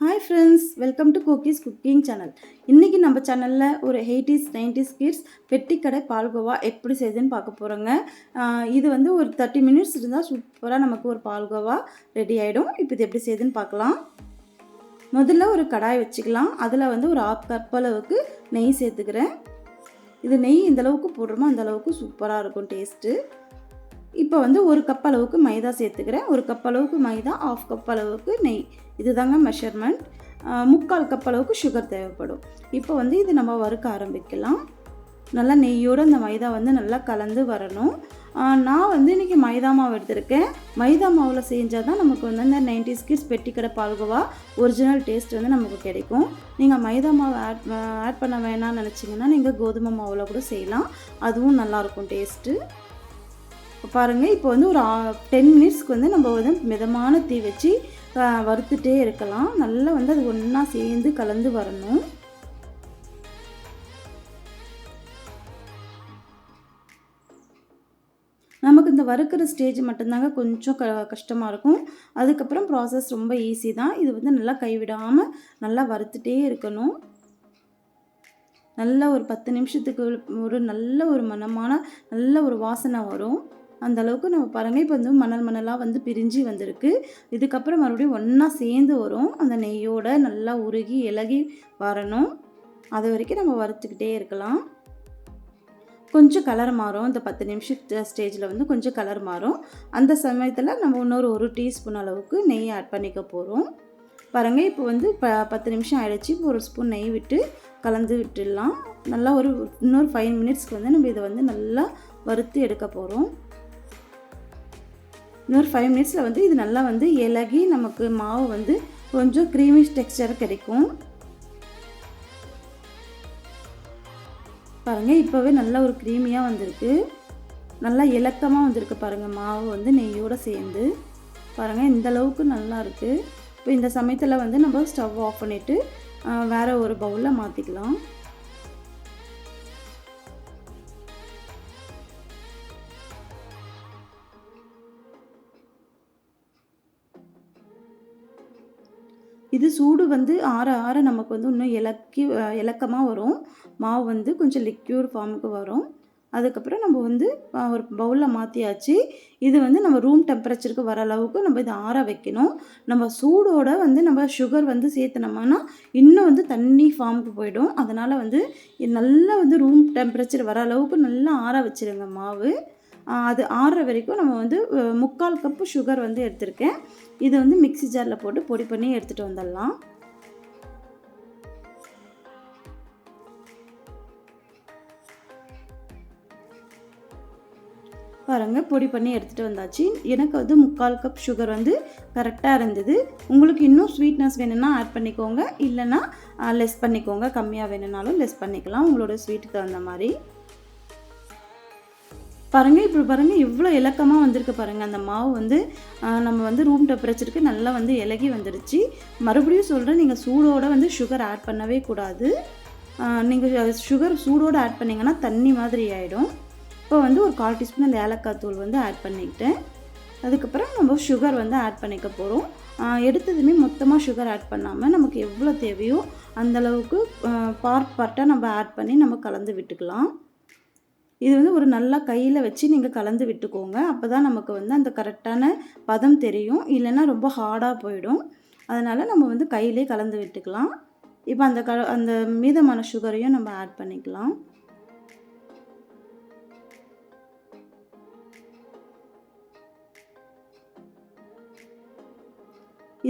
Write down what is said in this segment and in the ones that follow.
Hi friends, welcome to Kokis Cooking Channel. இன்னைக்கு நம்ம சேனல்ல ஒரு 80s 90s kids pettikadai palkova எப்படி செய்யுதுன்னு பார்க்க போறோங்க. இது வந்து ஒரு 30 minutes இருந்தா சூப்பரா நமக்கு ஒரு பால்கோவா ரெடி ஆயிடும். இப்போ இது எப்படி செய்யுதுன்னு பார்க்கலாம். முதல்ல ஒரு கடாய் வச்சுக்கலாம். அதுல வந்து ஒரு 1/2 கப் அளவுக்கு நெய் சேர்த்துக்கிறேன். இது நெய் இந்த அளவுக்கு போடுறோமோ அந்த அளவுக்கு சூப்பரா இருக்கும் டேஸ்ட். இப்போ வந்து ஒரு கப் அளவுக்கு மைதா சேர்த்துக்கிறேன். ஒரு கப் அளவுக்கு மைதா, 1/2 கப் அளவுக்கு நெய். இதுதாங்க மெஷர்மெண்ட். 3/4 கப் அளவுக்கு சுகர் தேவைப்படும். இப்போ வந்து இது நம்ம வறுக்க ஆரம்பிக்கலாம். நல்லா நெய்யோடு அந்த மைதா வந்து நல்லா கலந்து வரணும். நான் வந்து இன்றைக்கி மைதா மாவு எடுத்திருக்கேன். மைதா மாவில் செஞ்சால் தான் நமக்கு வந்து அந்த 90s கிட்ஸ் பெட்டிக்கடை பால்கோவா ஒரிஜினல் டேஸ்ட் வந்து நமக்கு கிடைக்கும். நீங்கள் மைதா மாவு ஆட் பண்ண வேணாம்னு நினச்சிங்கன்னா நீங்கள் கோதுமை மாவில் கூட செய்யலாம். அதுவும் நல்லாயிருக்கும் டேஸ்ட்டு. பாருங்கள், இப்போ வந்து ஒரு 10 மினிட்ஸ்க்கு வந்து நம்ம வந்து மிதமான தீ வச்சு வறுத்துட்டே இருக்கலாம். நல்லா வந்து அது ஒன்றா சேர்ந்து கலந்து வரணும். நமக்கு இந்த வறுக்கிற ஸ்டேஜ் மட்டும்தாங்க கொஞ்சம் கஷ்டமாக இருக்கும். அதுக்கப்புறம் ப்ராசஸ் ரொம்ப ஈஸி தான். இது வந்து நல்லா கைவிடாமல் நல்லா வறுத்துட்டே இருக்கணும். நல்லா ஒரு 10 நிமிஷத்துக்கு ஒரு நல்ல ஒரு மணமான நல்ல ஒரு வாசனை வரும். அந்த அளவுக்கு நம்ம பாருங்கள், இப்போ வந்து மணலாக வந்து பிரிஞ்சு வந்திருக்கு. இதுக்கப்புறம் மறுபடியும் ஒன்றா சேர்ந்து வரும். அந்த நெய்யோடு நல்லா உருகி இலகி வரணும். அது வரைக்கும் நம்ம வறுத்துக்கிட்டே இருக்கலாம். கொஞ்சம் கலர் மாறும். இந்த 10 நிமிஷம் ஸ்டேஜில் வந்து கொஞ்சம் கலர் மாறும். அந்த சமயத்தில் நம்ம இன்னொரு 1 டீஸ்பூன் அளவுக்கு நெய் ஆட் பண்ணிக்க போகிறோம். பாருங்கள், இப்போ வந்து 10 நிமிஷம் ஆகிடுச்சு. இப்போ ஒரு ஸ்பூன் நெய் விட்டு கலந்து விட்டுடலாம். நல்லா இன்னொரு 5 மினிட்ஸ்க்கு வந்து நம்ம இதை வந்து நல்லா வறுத்து எடுக்க போகிறோம். இன்னொரு 5 மினிட்ஸில் வந்து இது நல்லா வந்து இலகி நமக்கு மாவு வந்து கொஞ்சம் க்ரீமிஷ் டெக்ஸ்சர் கிடைக்கும். பாருங்கள், இப்போவே நல்லா ஒரு க்ரீமியாக வந்திருக்கு. நல்லா இலக்கமாக வந்திருக்கு பாருங்கள். மாவு வந்து நெய்யோடு சேர்ந்து பாருங்கள், இந்த அளவுக்கு நல்லா இருக்குது. இப்போ இந்த சமயத்தில் வந்து நம்ம ஸ்டவ் ஆஃப் பண்ணிவிட்டு வேறு ஒரு பவுலில் மாற்றிக்கலாம். இது சூடு வந்து ஆற ஆற நமக்கு வந்து இன்னும் இலக்கமாக வரும். மாவு வந்து கொஞ்சம் லிக்யூட் ஃபார்முக்கு வரும். அதுக்கப்புறம் நம்ம வந்து ஒரு பவுலில் மாற்றியாச்சு. இது வந்து நம்ம ரூம் டெம்பரேச்சருக்கு வர அளவுக்கு நம்ம இதை ஆற வைக்கணும். நம்ம சூடோடு வந்து நம்ம சுகர் வந்து சேர்த்துனோம்னா இன்னும் வந்து தண்ணி ஃபார்முக்கு போயிடும். அதனால் வந்து நல்லா வந்து ரூம் டெம்பரேச்சர் வர அளவுக்கு நல்லா ஆற வச்சுருங்க மாவு. அது ஆறுற வரைக்கும் நம்ம வந்து 3/4 கப்பு சுகர் வந்து எடுத்திருக்கேன். இது வந்து மிக்ஸி ஜாரில் போட்டு பொடி பண்ணி எடுத்துகிட்டு வந்துடலாம். பாருங்கள், பொடி பண்ணி எடுத்துகிட்டு வந்தாச்சு. எனக்கு வந்து 3/4 கப் சுகர் வந்து கரெக்டாக இருந்தது. உங்களுக்கு இன்னும் ஸ்வீட்னஸ் வேணும்னா ஆட் பண்ணிக்கோங்க, இல்லைன்னா லெஸ் பண்ணிக்கோங்க. கம்மியாக வேணும்னாலும் லெஸ் பண்ணிக்கலாம், உங்களோட ஸ்வீட்டுக்கு தகுந்த மாதிரி. பாருங்கள், இப்போ பாருங்கள் எவ்வளோ இலக்கமாக வந்திருக்கு பாருங்கள். அந்த மாவு வந்து நம்ம வந்து ரூம் டெம்பரேச்சருக்கு நல்லா வந்து இலகி வந்துடுச்சு. மறுபடியும் சொல்கிறேன், நீங்கள் சூடோடு வந்து சுகர் ஆட் பண்ணவே கூடாது. நீங்கள் சுகர் சூடோடு ஆட் பண்ணிங்கன்னா தண்ணி மாதிரி ஆகிடும். இப்போ வந்து ஒரு 1/4 டீஸ்பூன் ஏலக்காய் தூள் வந்து ஆட் பண்ணிக்கிட்டேன். அதுக்கப்புறம் நம்ம சுகர் வந்து ஆட் பண்ணிக்க போகிறோம். எடுத்ததுமே மொத்தமாக சுகர் ஆட் பண்ணாமல் நமக்கு எவ்வளோ தேவையோ அந்தளவுக்கு பார்ட்டாக நம்ம ஆட் பண்ணி நம்ம கலந்து விட்டுக்கலாம். இது வந்து ஒரு நல்லா கையில் வச்சு நீங்கள் கலந்து விட்டுக்கோங்க. அப்போ தான் நமக்கு வந்து அந்த கரெக்டான பதம் தெரியும். இல்லைன்னா ரொம்ப ஹார்டாக போயிடும். அதனால் நம்ம வந்து கையிலே கலந்து விட்டுக்கலாம். இப்போ அந்த மீதமான சுகரையும் நம்ம ஆட் பண்ணிக்கலாம்.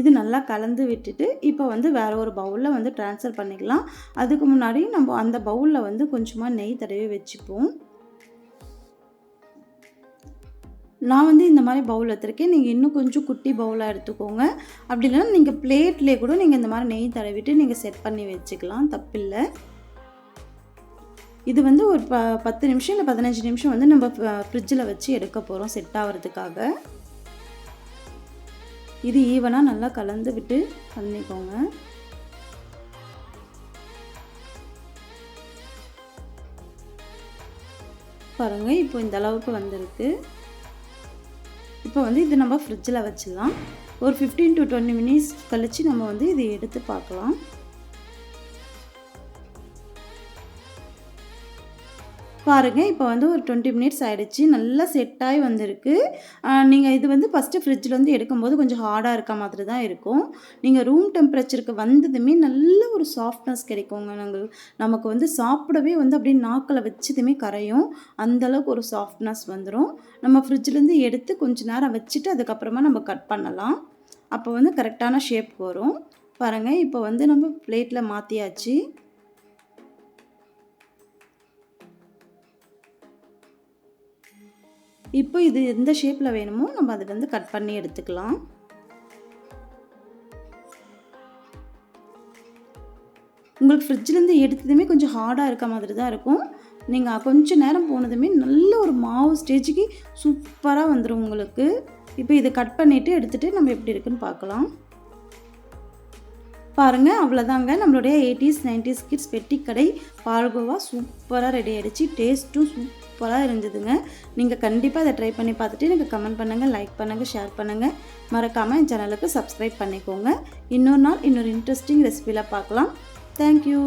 இது நல்லா கலந்து விட்டுட்டு இப்போ வந்து வேறு ஒரு பவுலில் வந்து ட்ரான்ஸ்ஃபர் பண்ணிக்கலாம். அதுக்கு முன்னாடி நம்ம அந்த பவுலில் வந்து கொஞ்சமாக நெய் தடவி வச்சுப்போம். நான் வந்து இந்த மாதிரி பவுல் எடுத்துருக்கேன். நீங்கள் இன்னும் கொஞ்சம் குட்டி பவுலாக எடுத்துக்கோங்க. அப்படி இல்லைன்னா நீங்கள் பிளேட்லேயே கூட நீங்கள் இந்த மாதிரி நெய் தடவிட்டு நீங்கள் செட் பண்ணி வச்சுக்கலாம், தப்பில்லை. இது வந்து ஒரு 10 நிமிஷம் இல்லை 15 நிமிஷம் வந்து நம்ம ஃப்ரிட்ஜில் வச்சு எடுக்க போகிறோம் செட் ஆகிறதுக்காக. இது ஈவனாக நல்லா கலந்து விட்டு பண்ணிக்கோங்க. பாருங்கள், இப்போ இந்த அளவுக்கு வந்திருக்கு. இப்போ வந்து இது நம்ம ஃப்ரிட்ஜில் வச்சிடலாம். ஒரு 15 to 20 மினிட்ஸ் கழித்து நம்ம வந்து இதை எடுத்து பார்க்கலாம். பாருங்கள், இப்போ வந்து ஒரு 20 மினிட்ஸ் ஆகிடுச்சு. நல்லா செட் ஆகி வந்திருக்கு. நீங்கள் இது வந்து ஃபஸ்ட்டு ஃப்ரிட்ஜில் எடுக்கும்போது கொஞ்சம் ஹார்டாக இருக்க மாதிரி தான் இருக்கும். நீங்கள் ரூம் டெம்பரேச்சருக்கு வந்ததுமே நல்ல ஒரு சாஃப்ட்னஸ் கிடைக்குங்க. நமக்கு வந்து சாப்பிடவே வந்து அப்படியே நாக்கில் வச்சதுமே கரையும். அந்தளவுக்கு ஒரு சாஃப்ட்னஸ் வந்துடும். நம்ம ஃப்ரிட்ஜிலேருந்து எடுத்து கொஞ்சம் நேரம் வச்சுட்டு அதுக்கப்புறமா நம்ம கட் பண்ணலாம். அப்போ வந்து கரெக்டான ஷேப் வரும். பாருங்கள், இப்போ வந்து நம்ம பிளேட்டில் மாற்றியாச்சு. இப்போ இது எந்த ஷேப்பில் வேணுமோ நம்ம அதிலேருந்து கட் பண்ணி எடுத்துக்கலாம். உங்களுக்கு ஃப்ரிட்ஜிலேருந்து எடுத்ததுமே கொஞ்சம் ஹார்டாக இருக்க மாதிரி தான் இருக்கும். நீங்கள் கொஞ்சம் நேரம் போனதுமே நல்ல ஒரு மாவு ஸ்டேஜுக்கு சூப்பராக வந்துடும் உங்களுக்கு. இப்போ இதை கட் பண்ணிவிட்டு எடுத்துகிட்டு நம்ம எப்படி இருக்குன்னு பார்க்கலாம். பாருங்கள், அவ்வளோதாங்க. நம்மளுடைய 80s 90s கிட்ஸ் பெட்டிக்கடை பால்கோவா சூப்பராக ரெடி ஆகிடுச்சு. டேஸ்ட்டும் சூப்பராக இருந்ததுங்க. நீங்கள் கண்டிப்பாக இதை ட்ரை பண்ணி பார்த்துட்டு எனக்கு கமெண்ட் பண்ணுங்கள், லைக் பண்ணுங்கள், ஷேர் பண்ணுங்கள். மறக்காமல் என் சேனலுக்கு சப்ஸ்கிரைப் பண்ணிக்கோங்க. இன்னொரு நாள் இன்னொரு இன்ட்ரெஸ்டிங் ரெசிபியில் பார்க்கலாம். தேங்க்யூ.